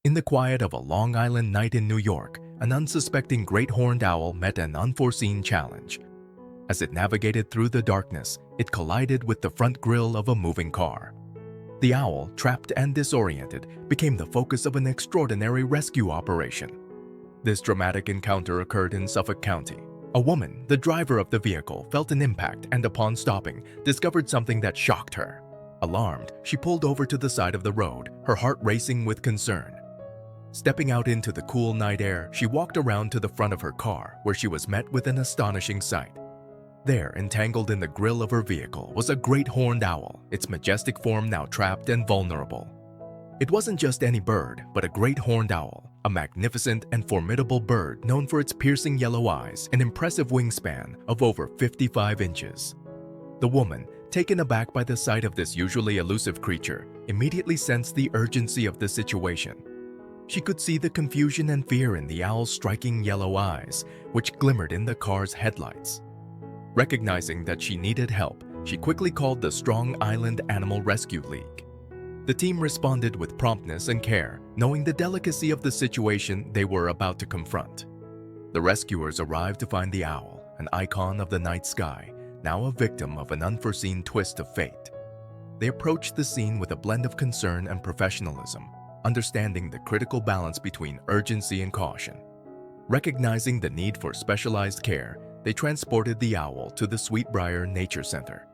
In the quiet of a Long Island night in New York, an unsuspecting great horned owl met an unforeseen challenge. As it navigated through the darkness, it collided with the front grille of a moving car. The owl, trapped and disoriented, became the focus of an extraordinary rescue operation. This dramatic encounter occurred in Suffolk County. A woman, the driver of the vehicle, felt an impact and upon stopping, discovered something that shocked her. Alarmed, she pulled over to the side of the road, her heart racing with concern. Stepping out into the cool night air, she walked around to the front of her car, where she was met with an astonishing sight. There, entangled in the grille of her vehicle, was a great horned owl, its majestic form now trapped and vulnerable. It wasn't just any bird, but a great horned owl, a magnificent and formidable bird known for its piercing yellow eyes and impressive wingspan of over 55 inches. The woman, taken aback by the sight of this usually elusive creature, immediately sensed the urgency of the situation. She could see the confusion and fear in the owl's striking yellow eyes, which glimmered in the car's headlights. Recognizing that she needed help, she quickly called the Strong Island Animal Rescue League. The team responded with promptness and care, knowing the delicacy of the situation they were about to confront. The rescuers arrived to find the owl, an icon of the night sky, now a victim of an unforeseen twist of fate. They approached the scene with a blend of concern and professionalism, understanding the critical balance between urgency and caution. Recognizing the need for specialized care, they transported the owl to the Sweetbriar Nature Center.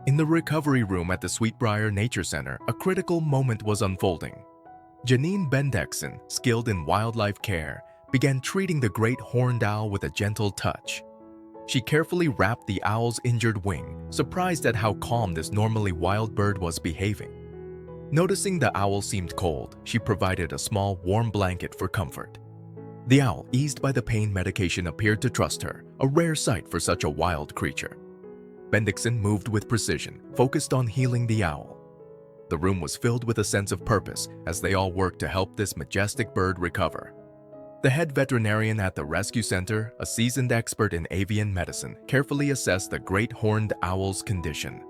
In the recovery room at the Sweetbriar Nature Center, a critical moment was unfolding. Janine Bendixson, skilled in wildlife care, began treating the great horned owl with a gentle touch. She carefully wrapped the owl's injured wing, surprised at how calm this normally wild bird was behaving. Noticing the owl seemed cold, she provided a small, warm blanket for comfort. The owl, eased by the pain medication, appeared to trust her, a rare sight for such a wild creature. Bendixson moved with precision, focused on healing the owl. The room was filled with a sense of purpose as they all worked to help this majestic bird recover. The head veterinarian at the rescue center, a seasoned expert in avian medicine, carefully assessed the great horned owl's condition.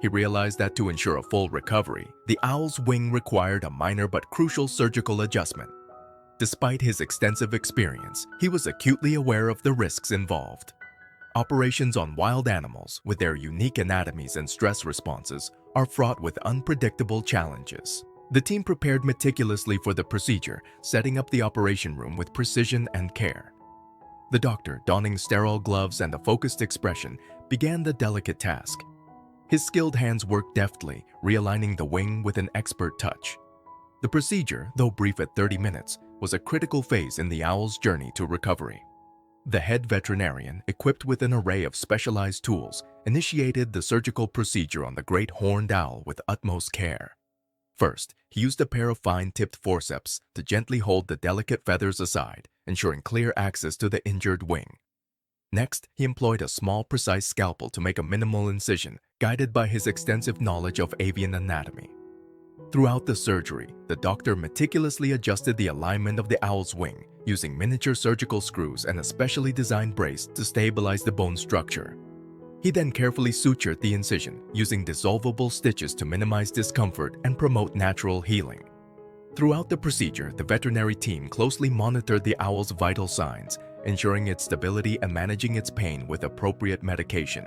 He realized that to ensure a full recovery, the owl's wing required a minor but crucial surgical adjustment. Despite his extensive experience, he was acutely aware of the risks involved. Operations on wild animals, with their unique anatomies and stress responses, are fraught with unpredictable challenges. The team prepared meticulously for the procedure, setting up the operation room with precision and care. The doctor, donning sterile gloves and a focused expression, began the delicate task. His skilled hands worked deftly, realigning the wing with an expert touch. The procedure, though brief at 30 minutes, was a critical phase in the owl's journey to recovery. The head veterinarian, equipped with an array of specialized tools, initiated the surgical procedure on the great horned owl with utmost care. First, he used a pair of fine-tipped forceps to gently hold the delicate feathers aside, ensuring clear access to the injured wing. Next, he employed a small, precise scalpel to make a minimal incision, guided by his extensive knowledge of avian anatomy. Throughout the surgery, the doctor meticulously adjusted the alignment of the owl's wing, using miniature surgical screws and a specially designed brace to stabilize the bone structure. He then carefully sutured the incision, using dissolvable stitches to minimize discomfort and promote natural healing. Throughout the procedure, the veterinary team closely monitored the owl's vital signs, ensuring its stability and managing its pain with appropriate medication.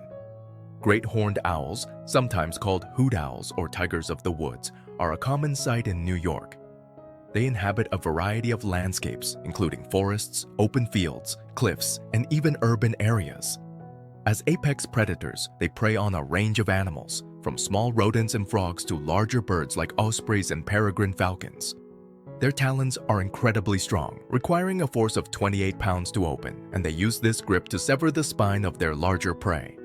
Great horned owls, sometimes called hoot owls or tigers of the woods, are a common sight in New York. They inhabit a variety of landscapes, including forests, open fields, cliffs, and even urban areas. As apex predators, they prey on a range of animals, from small rodents and frogs to larger birds like ospreys and peregrine falcons. Their talons are incredibly strong, requiring a force of 28 pounds to open, and they use this grip to sever the spine of their larger prey.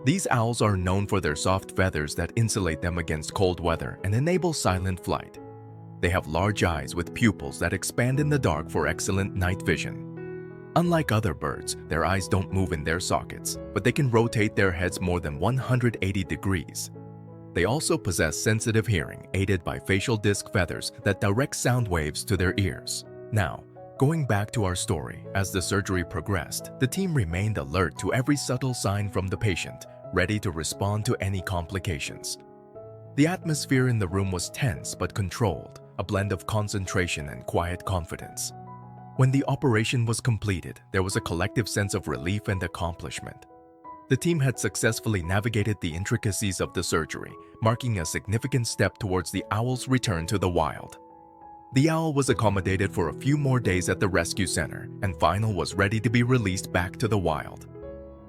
These owls are known for their soft feathers that insulate them against cold weather and enable silent flight. They have large eyes with pupils that expand in the dark for excellent night vision. Unlike other birds, their eyes don't move in their sockets, but they can rotate their heads more than 180 degrees. They also possess sensitive hearing, aided by facial disc feathers that direct sound waves to their ears. Now, going back to our story, as the surgery progressed, the team remained alert to every subtle sign from the patient, ready to respond to any complications. The atmosphere in the room was tense but controlled, a blend of concentration and quiet confidence. When the operation was completed, there was a collective sense of relief and accomplishment. The team had successfully navigated the intricacies of the surgery, marking a significant step towards the owl's return to the wild. The owl was accommodated for a few more days at the rescue center, and Final was ready to be released back to the wild.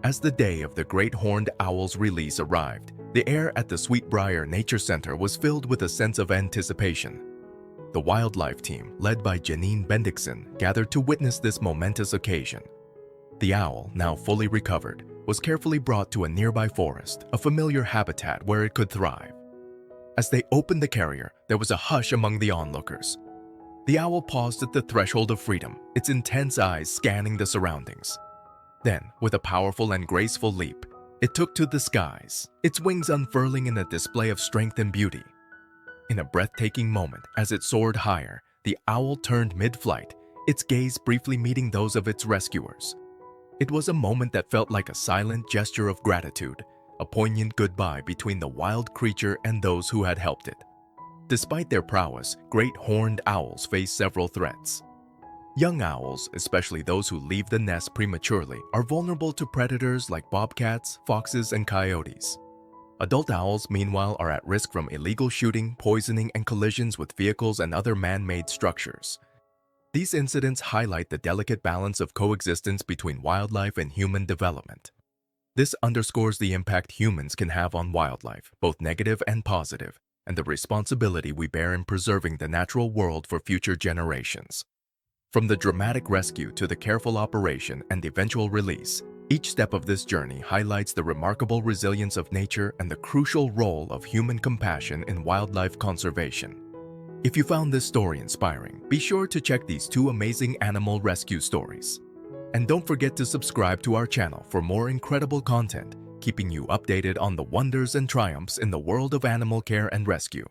As the day of the great horned owl's release arrived, the air at the Sweetbriar Nature Center was filled with a sense of anticipation. The wildlife team, led by Janine Bendixson, gathered to witness this momentous occasion. The owl, now fully recovered, was carefully brought to a nearby forest, a familiar habitat where it could thrive. As they opened the carrier, there was a hush among the onlookers. The owl paused at the threshold of freedom, its intense eyes scanning the surroundings. Then, with a powerful and graceful leap, it took to the skies, its wings unfurling in a display of strength and beauty. In a breathtaking moment, as it soared higher, the owl turned mid-flight, its gaze briefly meeting those of its rescuers. It was a moment that felt like a silent gesture of gratitude, a poignant goodbye between the wild creature and those who had helped it. Despite their prowess, great horned owls face several threats. Young owls, especially those who leave the nest prematurely, are vulnerable to predators like bobcats, foxes, and coyotes. Adult owls, meanwhile, are at risk from illegal shooting, poisoning, and collisions with vehicles and other man-made structures. These incidents highlight the delicate balance of coexistence between wildlife and human development. This underscores the impact humans can have on wildlife, both negative and positive, and the responsibility we bear in preserving the natural world for future generations. From the dramatic rescue to the careful operation and eventual release, each step of this journey highlights the remarkable resilience of nature and the crucial role of human compassion in wildlife conservation. If you found this story inspiring, be sure to check these two amazing animal rescue stories. And don't forget to subscribe to our channel for more incredible content, keeping you updated on the wonders and triumphs in the world of animal care and rescue.